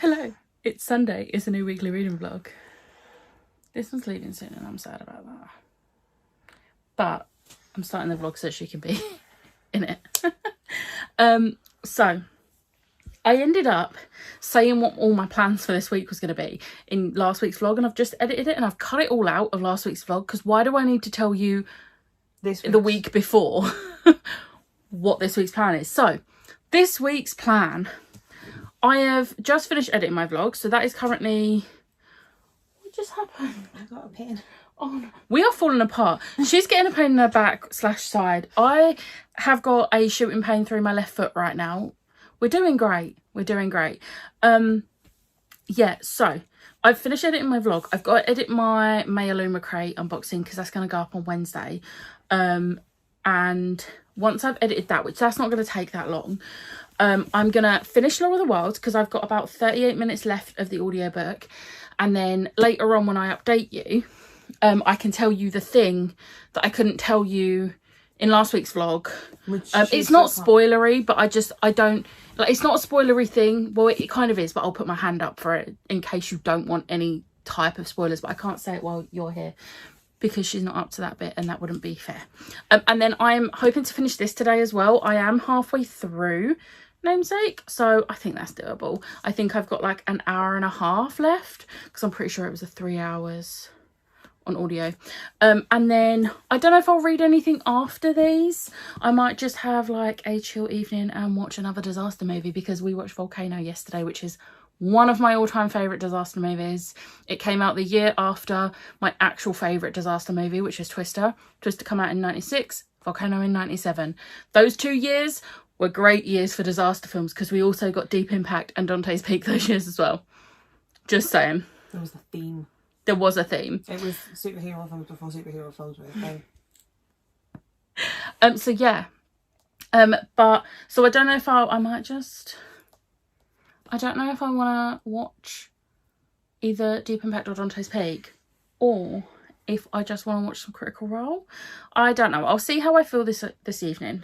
Hello, it's Sunday. It's a new weekly reading vlog. This one's leaving soon and I'm sad about that. But I'm starting the vlog so she can be in it. So I ended up saying what all my plans for this week was going to be in last week's vlog, and I've just edited it and I've cut it all out of last week's vlog because why do I need to tell you the week before what this week's plan is? So this week's plan, I have just finished editing my vlog, so that is currently... What just happened? I got a pain. Oh no. We are falling apart. She's getting a pain in her back / side. I have got a shooting pain through my left foot right now. We're doing great. We're doing great. Yeah, so I've finished editing my vlog. I've got to edit my Mayaluma crate unboxing because that's going to go up on Wednesday. And once I've edited that, which that's not going to take that long, I'm going to finish Law of the Wild because I've got about 38 minutes left of the audiobook. And then later on when I update you, I can tell you the thing that I couldn't tell you in last week's vlog. It's not spoilery, but I don't, like, it's not a spoilery thing. Well, it kind of is, but I'll put my hand up for it in case you don't want any type of spoilers, but I can't say it while you're here because she's not up to that bit and that wouldn't be fair. And then I'm hoping to finish this today as well. I am halfway through Namesake, so I think that's doable. I think I've got like an hour and a half left because I'm pretty sure it was 3 hours on audio. And then I don't know if I'll read anything after these. I might just have like a chill evening and watch another disaster movie because we watched Volcano yesterday, which is one of my all-time favourite disaster movies. It came out the year after my actual favourite disaster movie, which is Twister. Twister came out in 96, Volcano in 97. Those 2 years were great years for disaster films because we also got Deep Impact and Dante's Peak those years as well. Just saying. There was a theme. There was a theme. It was superhero films before superhero films were a thing. So yeah. But so I don't know if I might just... I don't know if I want to watch either Deep Impact or Dante's Peak, or if I just want to watch some Critical Role. I don't know. I'll see how I feel this evening.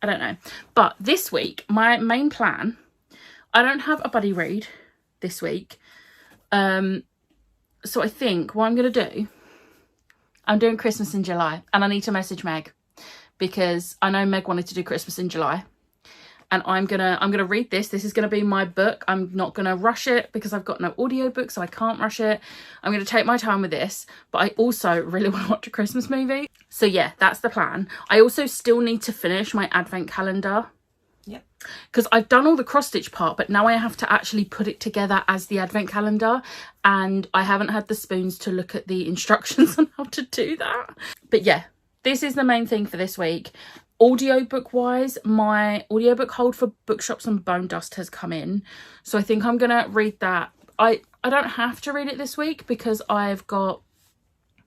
I don't know. But this week, my main plan, I don't have a buddy read this week. So I think what I'm going to do, I'm doing Christmas in July and I need to message Meg because I know Meg wanted to do Christmas in July. And I'm gonna read this. This is gonna be my book. I'm not gonna rush it because I've got no audiobook, so I can't rush it. I'm gonna take my time with this, but I also really want to watch a Christmas movie. So yeah, that's the plan. I also still need to finish my advent calendar. Yep. Because I've done all the cross stitch part, but now I have to actually put it together as the advent calendar, and I haven't had the spoons to look at the instructions on how to do that. But yeah, this is the main thing for this week. Audiobook wise, my audiobook hold for Bookshops and Bone Dust has come in, so I think I'm gonna read that. I don't have to read it this week because I've got,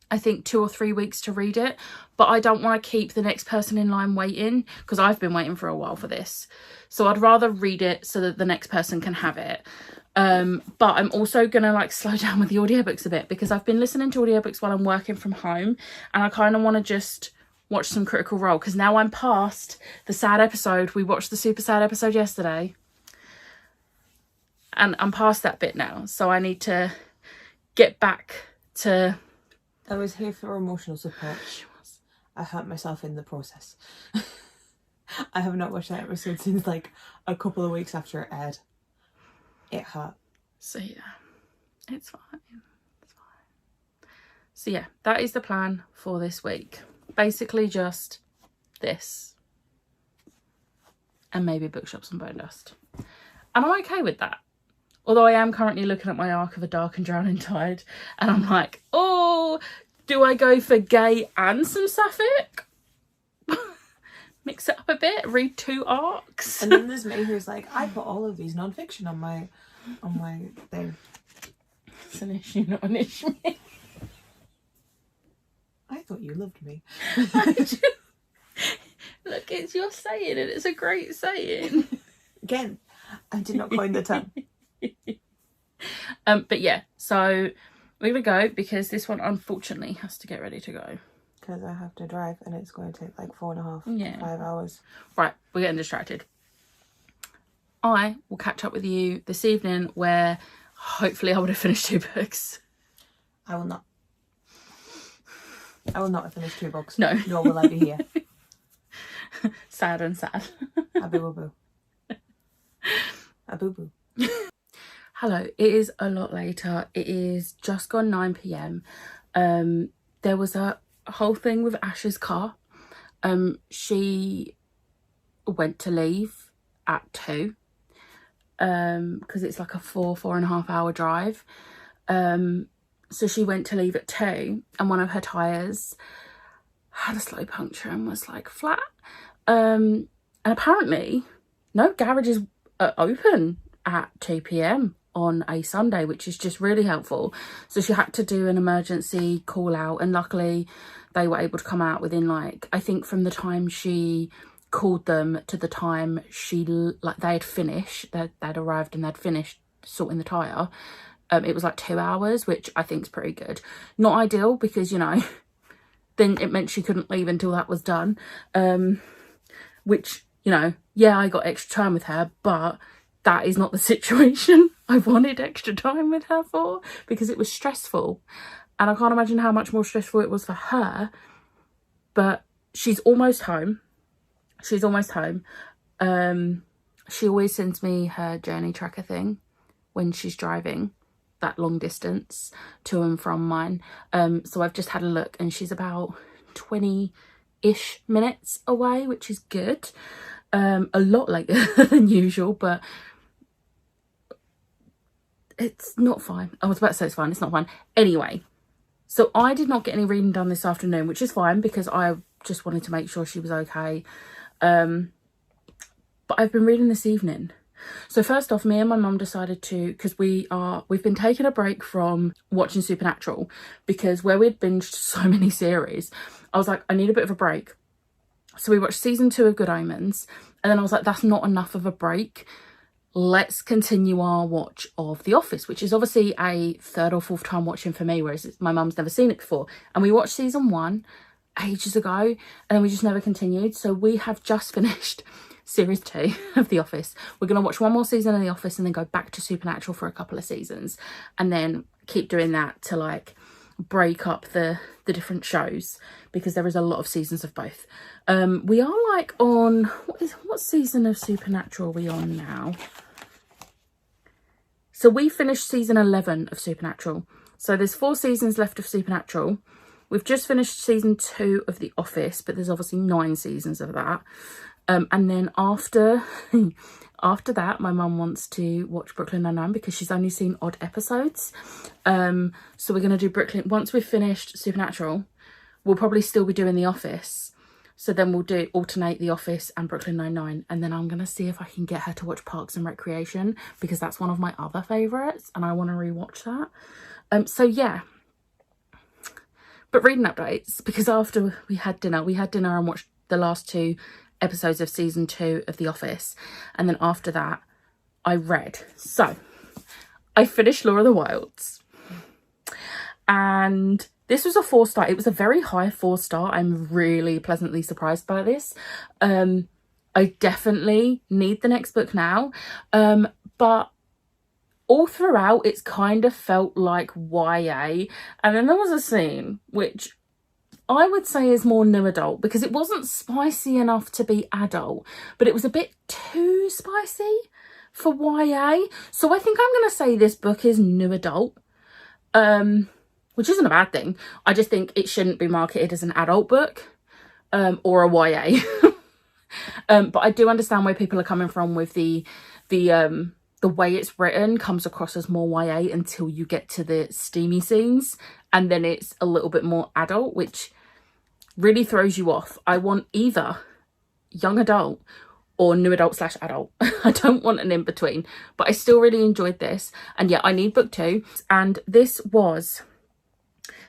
I think, 2 or 3 weeks to read it, but I don't want to keep the next person in line waiting because I've been waiting for a while for this, so I'd rather read it so that the next person can have it. But I'm also gonna like slow down with the audiobooks a bit because I've been listening to audiobooks while I'm working from home, and I kind of want to just watch some Critical Role because now I'm past the sad episode. We watched the super sad episode yesterday and I'm past that bit now, so I need to get back to... I was here for emotional support. I hurt myself in the process. I have not watched that episode since like a couple of weeks after it aired. It hurt. So yeah, it's fine. It's fine. So yeah, that is the plan for this week. Basically just this and maybe Bookshops and Bone Dust, and I'm okay with that, although I am currently looking at my Arc of a Dark and Drowning Tide and I'm like, oh, do I go for gay and some sapphic? Mix it up a bit, read 2 arcs. And then there's me who's like, I put all of these non-fiction on my thing. It's an issue, not an issue. I thought you loved me. Look, it's your saying and it's a great saying. Again, I did not coin the term. But yeah, so we're gonna go because this one unfortunately has to get ready to go. Because I have to drive and it's going to take like 4.5 to 5 hours. Right, we're getting distracted. I will catch up with you this evening, where hopefully I would have finished 2 books. I will not. I will not have finished 2 books. No. Nor will I be here. Sad and sad. A boo-boo. A boo-boo. Hello, it is a lot later. It is just gone 9 p.m. There was a whole thing with Ash's car. She went to leave at 2 because it's like a 4.5 hour drive. So she went to leave at 2 and one of her tyres had a slow puncture and was like flat. And apparently no garages are open at 2 p.m. on a Sunday, which is just really helpful. So she had to do an emergency call out, and luckily they were able to come out within, like, I think from the time she called them to the time they had finished, they'd arrived and they'd finished sorting the tyre, it was like 2 hours, which I think is pretty good. Not ideal because, you know, then it meant she couldn't leave until that was done, which, you know, yeah, I got extra time with her, but that is not the situation I wanted extra time with her for, because it was stressful. And I can't imagine how much more stressful it was for her. But she's almost home. She's almost home. She always sends me her journey tracker thing when she's driving that long distance to and from mine. So I've just had a look and she's about 20-ish minutes away, which is good. A lot later than usual, but it's not fine. I was about to say it's fine. It's not fine. Anyway, so I did not get any reading done this afternoon, which is fine because I just wanted to make sure she was okay. But I've been reading this evening. So first off, me and my mum decided to, because we've been taking a break from watching Supernatural, because where we'd binged so many series, I was like, I need a bit of a break. So we watched season 2 of Good Omens, and then I was like, that's not enough of a break. Let's continue our watch of The Office, which is obviously a 3rd or 4th time watching for me, whereas my mum's never seen it before. And we watched season 1 ages ago, and then we just never continued. So we have just finished series 2 of The Office. We're going to watch one more season of The Office and then go back to Supernatural for a couple of seasons, and then keep doing that to like break up the different shows, because there is a lot of seasons of both. We are like on, what season of Supernatural are we on now? So we finished season 11 of Supernatural. So there's 4 seasons left of Supernatural. We've just finished season 2 of The Office, but there's obviously 9 seasons of that. And then after that, my mum wants to watch Brooklyn Nine-Nine because she's only seen odd episodes. So we're going to do Brooklyn. Once we've finished Supernatural, we'll probably still be doing The Office. So then we'll alternate The Office and Brooklyn Nine-Nine. And then I'm going to see if I can get her to watch Parks and Recreation, because that's one of my other favourites and I want to rewatch that. So yeah. But reading updates, because after we had dinner and watched the last 2 episodes of season 2 of The Office. And then after that, I read. So I finished Law of the Wilds. And this was a 4-star. It was a very high 4-star. I'm really pleasantly surprised by this. I definitely need the next book now. But all throughout, it's kind of felt like YA. And then there was a scene which I would say is more new adult, because it wasn't spicy enough to be adult, but it was a bit too spicy for YA. So I think I'm going to say this book is new adult. Which isn't a bad thing. I just think it shouldn't be marketed as an adult book, or a YA. But I do understand where people are coming from with the way it's written comes across as more YA until you get to the steamy scenes, and then it's a little bit more adult, which really throws you off. I want either young adult or new adult / adult. I don't want an in between, but I still really enjoyed this. And yeah, I need book 2. And this was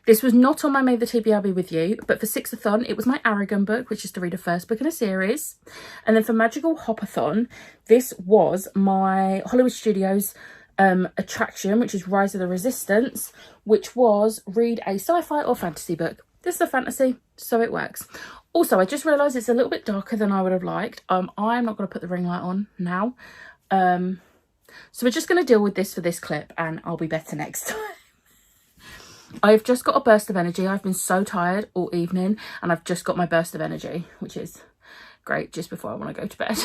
not on my May the TBRB with you, but for Sixathon, it was my Aragon book, which is to read a first book in a series. And then for Magical Hopathon, this was my Hollywood Studios attraction, which is Rise of the Resistance, which was read a sci-fi or fantasy book. This is a fantasy, so it works. Also, I just realised it's a little bit darker than I would have liked. I'm not going to put the ring light on now. So we're just going to deal with this for this clip, and I'll be better next time. I've just got a burst of energy. I've been so tired all evening, and I've just got my burst of energy, which is great just before I want to go to bed.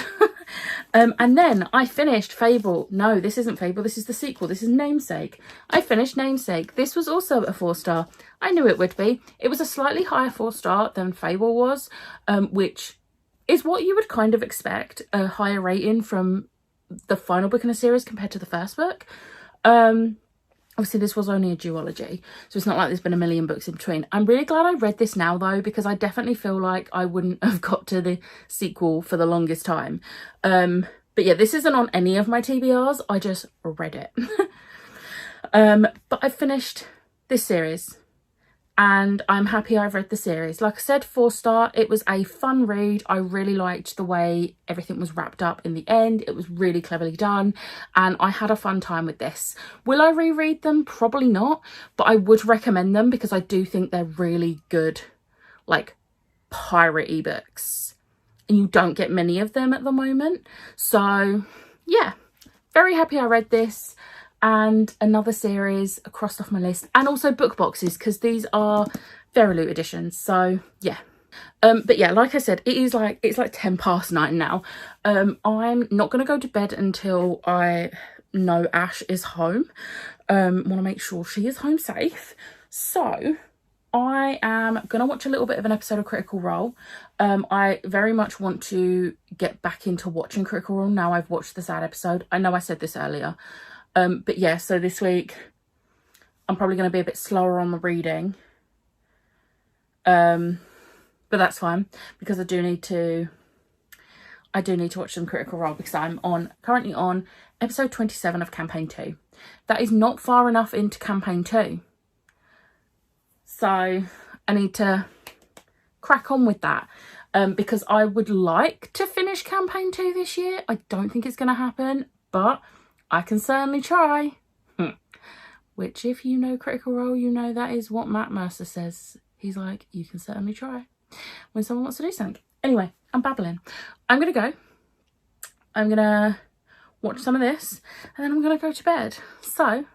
And then I finished Fable. No, this isn't Fable. This is the sequel. This is Namesake. I finished Namesake. This was also a 4-star. I knew it would be. It was a slightly higher 4-star than Fable was, which is what you would kind of expect, a higher rating from the final book in the series compared to the first book. Obviously this was only a duology, so it's not like there's been a million books in between. I'm really glad I read this now though, because I definitely feel like I wouldn't have got to the sequel for the longest time. But yeah, this isn't on any of my TBRs, I just read it. But I finished this series and I'm happy I've read the series. Like I said, 4-star. It was a fun read. I really liked the way everything was wrapped up in the end. It was really cleverly done and I had a fun time with this. Will I reread them? Probably not, but I would recommend them because I do think they're really good, like, pirate ebooks, and you don't get many of them at the moment. So yeah, very happy I read this. And another series crossed off my list, and also book boxes because these are Verilute editions. So yeah, but yeah, like I said, it's like 9:10 now. I'm not gonna go to bed until I know Ash is home. Want to make sure she is home safe. So I am gonna watch a little bit of an episode of Critical Role. I very much want to get back into watching Critical Role now I've watched the sad episode. I know I said this earlier. But yeah, so this week I'm probably going to be a bit slower on the reading. But that's fine because I do need to watch some Critical Role because I'm currently on episode 27 of campaign 2. That is not far enough into campaign 2. So I need to crack on with that. Because I would like to finish campaign 2 this year. I don't think it's going to happen, but I can certainly try. Which, if you know Critical Role, you know that is what Matt Mercer says. He's like, you can certainly try when someone wants to do something. Anyway, I'm babbling. I'm going to go. I'm going to watch some of this and then I'm going to go to bed. So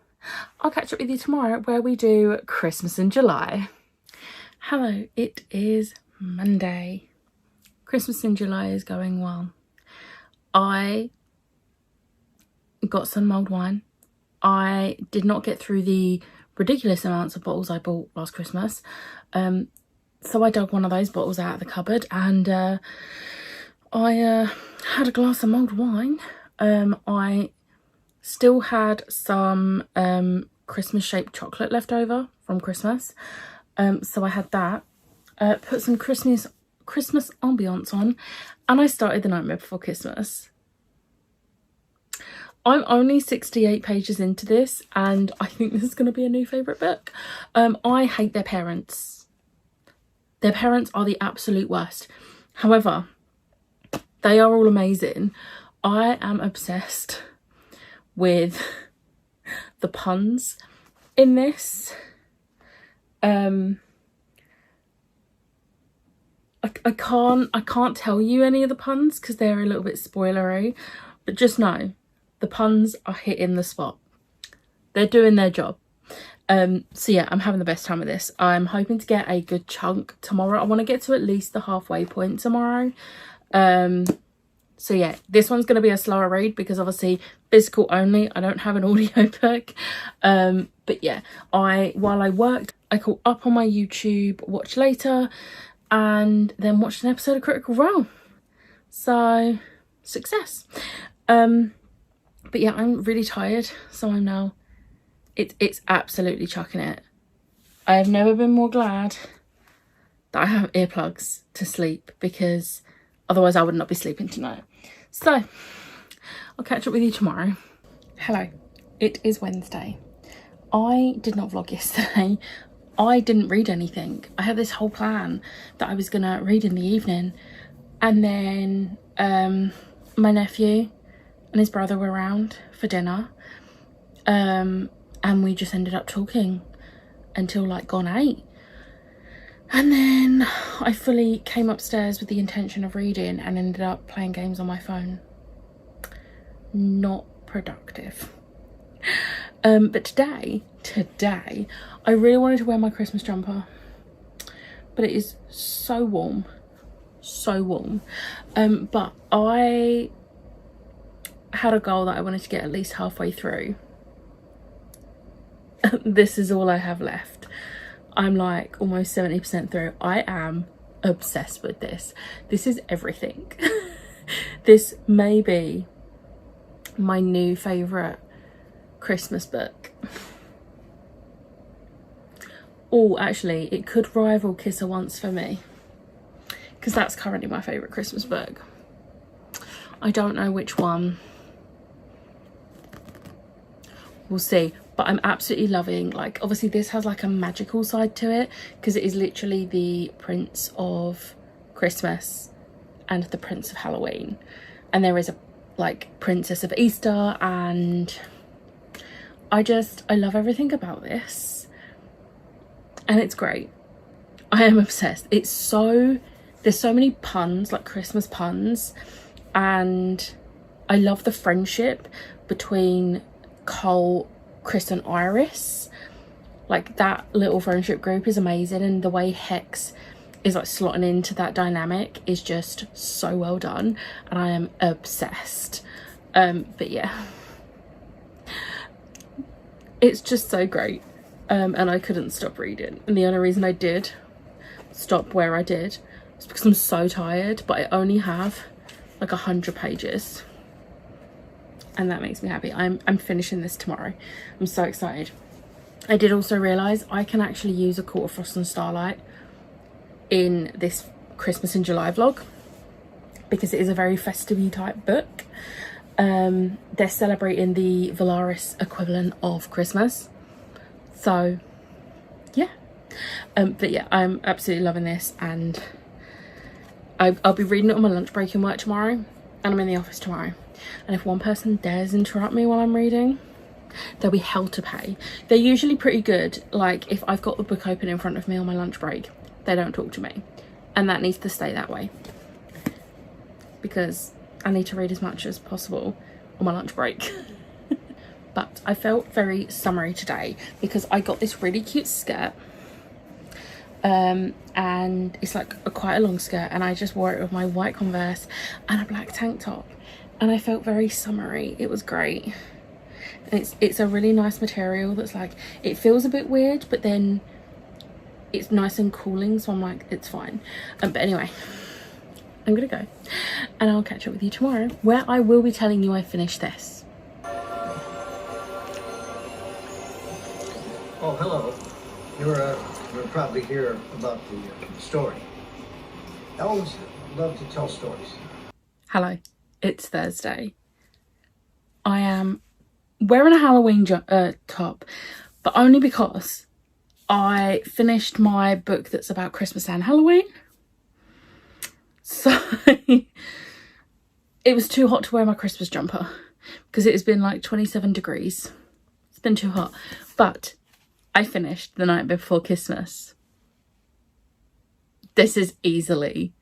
I'll catch up with you tomorrow where we do Christmas in July. Hello, it is Monday. Christmas in July is going well. I got some mulled wine. I did not get through the ridiculous amounts of bottles I bought last Christmas, so I dug one of those bottles out of the cupboard and I had a glass of mulled wine. I still had some Christmas shaped chocolate left over from Christmas, so I had that, put some Christmas ambiance on, and I started The Nightmare Before Christmas. I'm only 68 pages into this and I think this is going to be a new favourite book. I hate their parents. Their parents are the absolute worst. However, they are all amazing. I am obsessed with the puns in this. I can't tell you any of the puns because they're a little bit spoilery, but just know the puns are hitting the spot. They're doing their job. So yeah, I'm having the best time with this. I'm hoping to get a good chunk tomorrow. I want to get to at least the halfway point tomorrow. So yeah, this one's going to be a slower read because obviously physical only. I don't have an audio book. But yeah, while I worked, I caught up on my YouTube, watched later, and then watched an episode of Critical Role. So success. But yeah, I'm really tired, so I'm now, it's absolutely chucking it. I have never been more glad that I have earplugs to sleep because otherwise I would not be sleeping tonight. So I'll catch up with you tomorrow. Hello, it is Wednesday. I did not vlog yesterday. I didn't read anything. I had this whole plan that I was gonna read in the evening, and then my nephew and his brother were around for dinner, and we just ended up talking until like gone 8, and then I fully came upstairs with the intention of reading and ended up playing games on my phone. not productive. But today, I really wanted to wear my Christmas jumper, but it is so warm. But I had a goal that I wanted to get at least halfway through. This is all I have left. I'm like almost 70% through. I am obsessed with this. This is everything. This may be my new favourite Christmas book. Oh, actually, it could rival Kiss Her Once for me, because that's currently my favourite Christmas book. I don't know which one. We'll see. But I'm absolutely loving, like, obviously this has like a magical side to it, because it is literally the Prince of Christmas and the Prince of Halloween, and there is a like Princess of Easter, and I love everything about this, and it's great. I am obsessed. There's so many puns, like Christmas puns, and I love the friendship between Cole, Chris and Iris. Like, that little friendship group is amazing, and the way Hex is like slotting into that dynamic is just so well done, and I am obsessed. But yeah, it's just so great, and I couldn't stop reading, and the only reason I did stop where I did is because I'm so tired, but I only have like 100 pages. And that makes me happy. I'm finishing this tomorrow. I'm so excited. I did also realise I can actually use A Court of Frost and Starlight in this Christmas in July vlog, because it is a very festive type book. They're celebrating the Valaris equivalent of Christmas. So yeah. But yeah, I'm absolutely loving this, and I'll be reading it on my lunch break in work tomorrow, and I'm in the office tomorrow. And if one person dares interrupt me while I'm reading, there'll be hell to pay. They're usually pretty good. Like, if I've got the book open in front of me on my lunch break, they don't talk to me, and that needs to stay that way, because I need to read as much as possible on my lunch break. But I felt very summery today because I got this really cute skirt, and it's like quite a long skirt, and I just wore it with my white Converse and a black tank top, and I felt very summery. It was great. And it's a really nice material that's like, it feels a bit weird, but then it's nice and cooling, so I'm like, it's fine. But anyway, I'm gonna go, and I'll catch up with you tomorrow, where I will be telling you I finished this. Oh, hello. You're probably here about the story. Elves love to tell stories. Hello, it's Thursday. I am wearing a Halloween top, but only because I finished my book that's about Christmas and Halloween. So it was too hot to wear my Christmas jumper because it has been like 27 degrees. It's been too hot. But I finished The Night Before Christmas. This is easily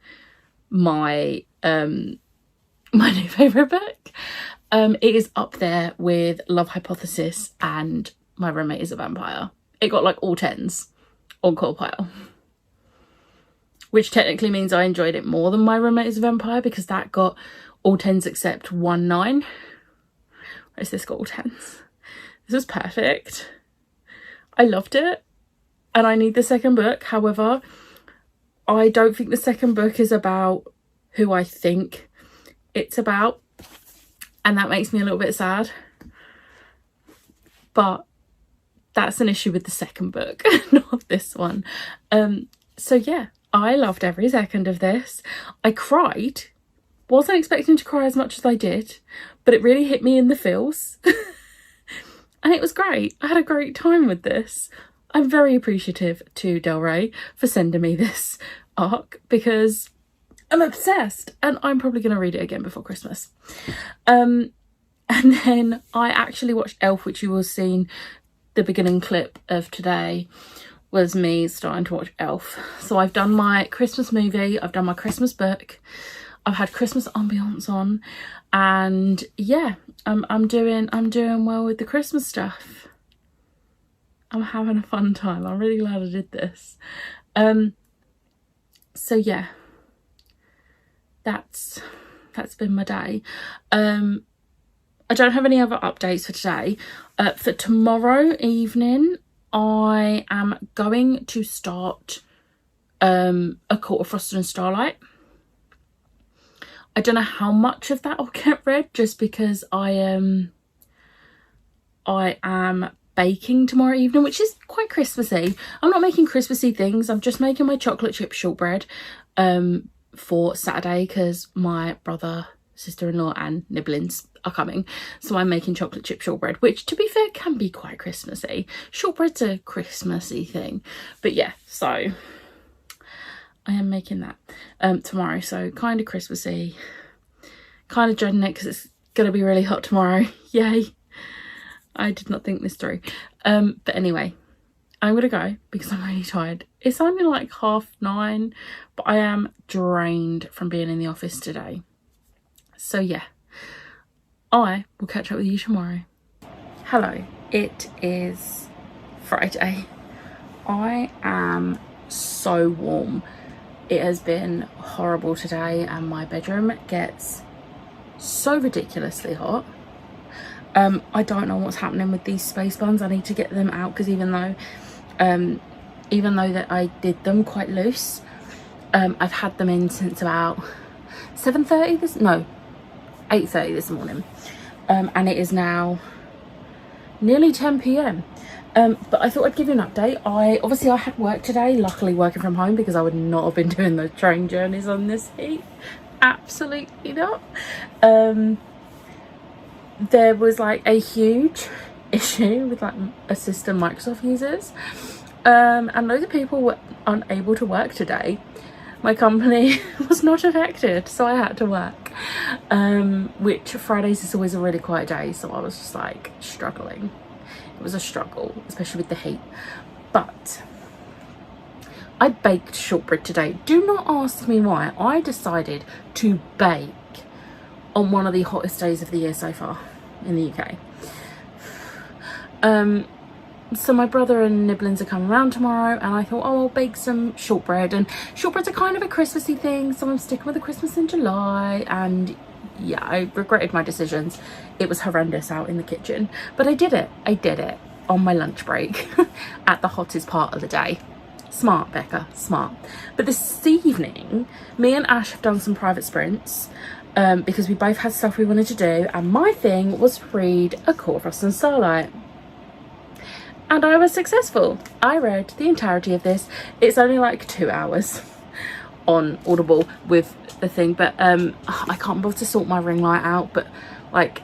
my my new favourite book. It is up there with Love Hypothesis and My Roommate is a Vampire. It got like all 10s on ColourPile, which technically means I enjoyed it more than My Roommate is a Vampire, because that got all 10s except 1 9. Whereas this got all 10s. This was perfect. I loved it, and I need the second book. However, I don't think the second book is about who I think it's about, and that makes me a little bit sad. But that's an issue with the second book, not this one. So yeah, I loved every second of this. I cried. Wasn't expecting to cry as much as I did, but it really hit me in the feels. And it was great. I had a great time with this. I'm very appreciative to Del Rey for sending me this arc, because I'm obsessed, and I'm probably going to read it again before Christmas. And then I actually watched Elf, which you will have seen the beginning clip of today was me starting to watch Elf. So I've done my Christmas movie, I've done my Christmas book, I've had Christmas ambiance on, and yeah, I'm doing well with the Christmas stuff. I'm having a fun time. I'm really glad I did this. So yeah, that's been my day. I don't have any other updates for today. For tomorrow evening, I am going to start A Court of Frost and Starlight. I don't know how much of that I'll get read, just because I am baking tomorrow evening, which is quite Christmassy. I'm not making Christmassy things. I'm just making my chocolate chip shortbread for Saturday, because my brother, sister-in-law and nibblings are coming. So I'm making chocolate chip shortbread, which, to be fair, can be quite Christmassy. Shortbread's a Christmassy thing. But yeah, so I am making that tomorrow. So kind of Christmassy. Kind of dreading it because it's going to be really hot tomorrow. Yay. I did not think this through. But anyway, I'm going to go because I'm really tired. It's only like 9:30, but I am drained from being in the office today. So yeah, I will catch up with you tomorrow. Hello, it is Friday. I am so warm. It has been horrible today, and my bedroom gets so ridiculously hot. I don't know what's happening with these space buns. I need to get them out, because even though that I did them quite loose, I've had them in since about 8:30 this morning, and it is now nearly 10 p.m. But I thought I'd give you an update. I had work today, luckily working from home, because I would not have been doing those train journeys on this heat. Absolutely not. There was like a huge issue with like a system Microsoft uses, and loads of people were unable to work today. My company was not affected, so I had to work, which Fridays is always a really quiet day, so I was just like struggling. It was a struggle, especially with the heat. But I baked shortbread today. Do not ask me why. I decided to bake on one of the hottest days of the year so far in the UK. So my brother and nibblings are coming around tomorrow, and I thought, oh, I'll bake some shortbread. And shortbreads are kind of a Christmassy thing, so I'm sticking with the Christmas in July. And yeah, I regretted my decisions. It was horrendous out in the kitchen, but I did it on my lunch break at the hottest part of the day. Smart, Becca, smart. But this evening, me and Ash have done some private sprints, because we both had stuff we wanted to do, and my thing was to read A Court of Frost and Starlight. And I was successful. I read the entirety of this. It's only like 2 hours on Audible with the thing, but I can't bother to sort my ring light out, but like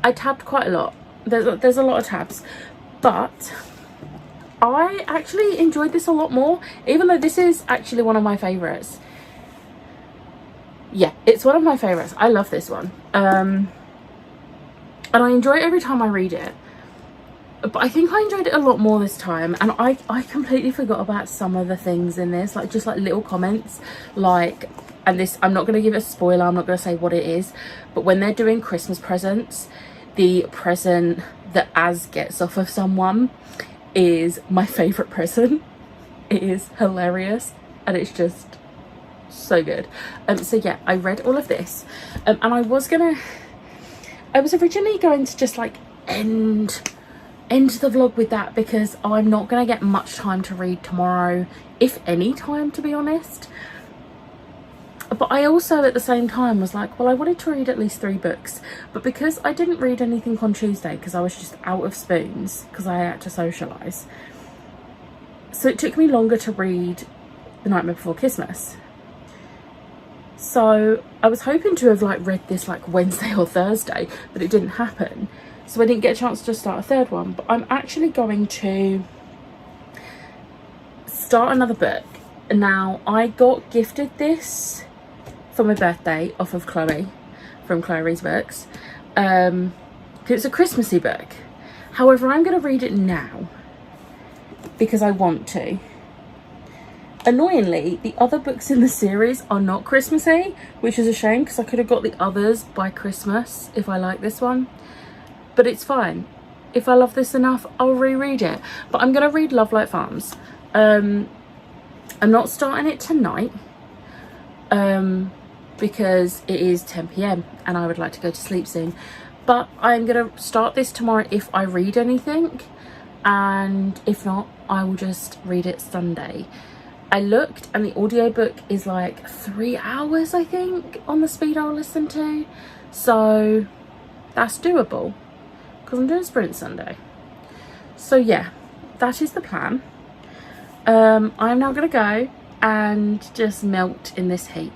I tabbed quite a lot. There's a lot of tabs, but I actually enjoyed this a lot more, even though this is actually one of my favourites. Yeah, it's one of my favourites. I love this one, and I enjoy it every time I read it. But I think I enjoyed it a lot more this time, and I completely forgot about some of the things in this, like just like little comments, like, and this, I'm not going to give it a spoiler, I'm not going to say what it is, but when they're doing Christmas presents, the present that Az gets off of someone is my favourite present. It is hilarious, and it's just so good. So yeah, I read all of this, and I was originally going to just like end the vlog with that, because I'm not going to get much time to read tomorrow, if any time, to be honest. But I also at the same time was like, well, I wanted to read at least 3 books, but because I didn't read anything on Tuesday because I was just out of spoons because I had to socialise, so it took me longer to read The Nightmare Before Christmas. So I was hoping to have like read this like Wednesday or Thursday, but it didn't happen. So I didn't get a chance to start a third one, but I'm actually going to start another book. Now, I got gifted this for my birthday off of Chloe, from Chloe's Books. It's a Christmassy book. However, I'm going to read it now because I want to. Annoyingly, the other books in the series are not Christmassy, which is a shame because I could have got the others by Christmas if I like this one. But it's fine. If I love this enough, I'll reread it. But I'm going to read Love Like Farms. I'm not starting it tonight because it is 10 p.m. and I would like to go to sleep soon. But I'm going to start this tomorrow if I read anything. And if not, I will just read it Sunday. I looked and the audiobook is like 3 hours, I think, on the speed I'll listen to. So that's doable because I'm doing Sprint Sunday. So yeah, that is the plan. I'm now going to go and just melt in this heat.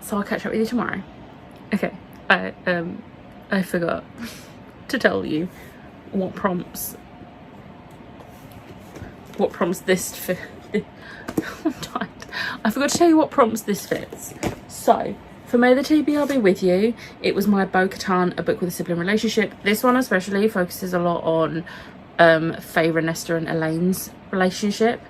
So I'll catch up with you tomorrow. Okay, I forgot to tell you what prompts this fit. I'm tired. I forgot to tell you what prompts this fits. So for May the TBR Be With You, it was my Bo-Katan, A Book with a Sibling Relationship. This one especially focuses a lot on Faye, Renesta and Elaine's relationship.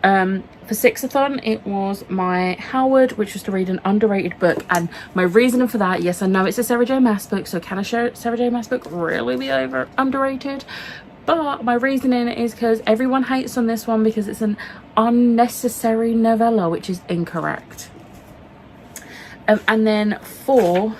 For Sixathon, it was my Howard, which was to read an underrated book. And my reasoning for that, yes, I know it's a Sarah J Maas book, so can a Sarah J Maas book really be underrated? But my reasoning is because everyone hates on this one because it's an unnecessary novella, which is incorrect. And then for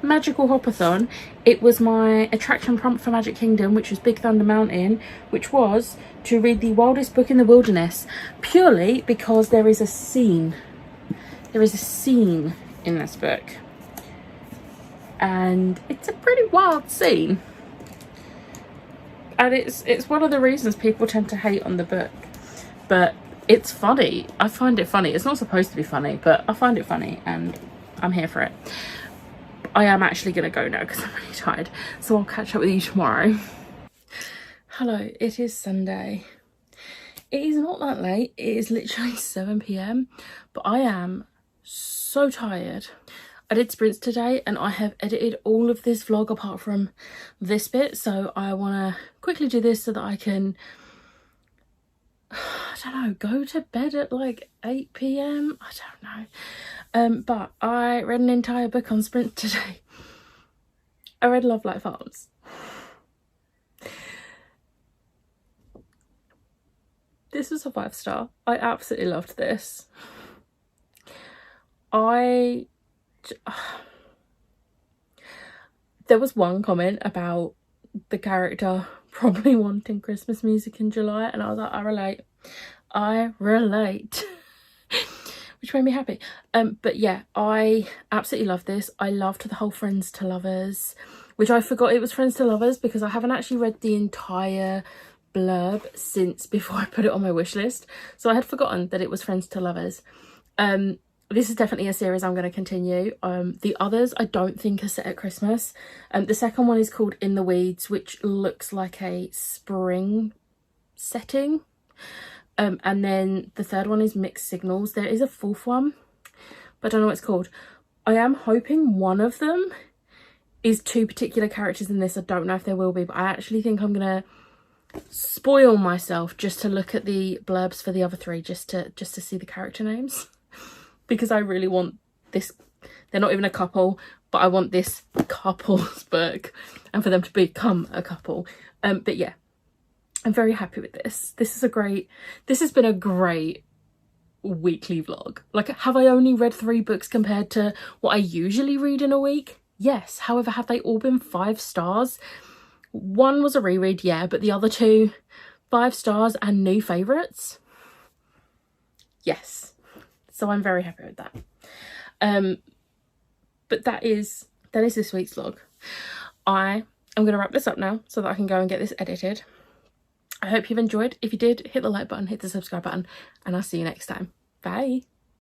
Magical Hopathon, it was my attraction prompt for Magic Kingdom, which was Big Thunder Mountain, which was to read The Wildest Book in the Wilderness, purely because there is a scene. There is a scene in this book. And it's a pretty wild scene. And it's one of the reasons people tend to hate on the book. But it's funny. I find it funny. It's not supposed to be funny, but I find it funny and I'm here for it. I am actually going to go now because I'm really tired. So I'll catch up with you tomorrow. Hello, it is Sunday. It is not that late. It is literally 7 p.m. But I am so tired. I did sprints today and I have edited all of this vlog apart from this bit. So I want to quickly do this so that I can, I don't know, go to bed at like 8 p.m. I don't know. But I read an entire book on sprint today. I read Love Like Farms. This was a 5-star. I absolutely loved this. There was one comment about the character probably wanting Christmas music in July and I was like, I relate. Which made me happy. But yeah, I absolutely love this. I loved the whole Friends to Lovers, which I forgot it was Friends to Lovers because I haven't actually read the entire blurb since before I put it on my wish list. So I had forgotten that it was Friends to Lovers. This is definitely a series I'm going to continue. The others I don't think are set at Christmas. The second one is called In the Weeds, which looks like a spring setting. And then the third one is Mixed Signals. There is a fourth one, but I don't know what it's called. I am hoping one of them is two particular characters in this. I don't know if there will be, but I actually think I'm going to spoil myself just to look at the blurbs for the other three, just to see the character names. Because I really want this, they're not even a couple, but I want this couple's book and for them to become a couple. But yeah, I'm very happy with this. This has been a great weekly vlog. Like, have I only read 3 books compared to what I usually read in a week? Yes. However, have they all been 5 stars? One was a reread, yeah, but the other 2, 5 stars and new favourites? Yes. So I'm very happy with that. But that is this week's vlog. I am going to wrap this up now so that I can go and get this edited. I hope you've enjoyed. If you did, hit the like button, hit the subscribe button, and I'll see you next time. Bye.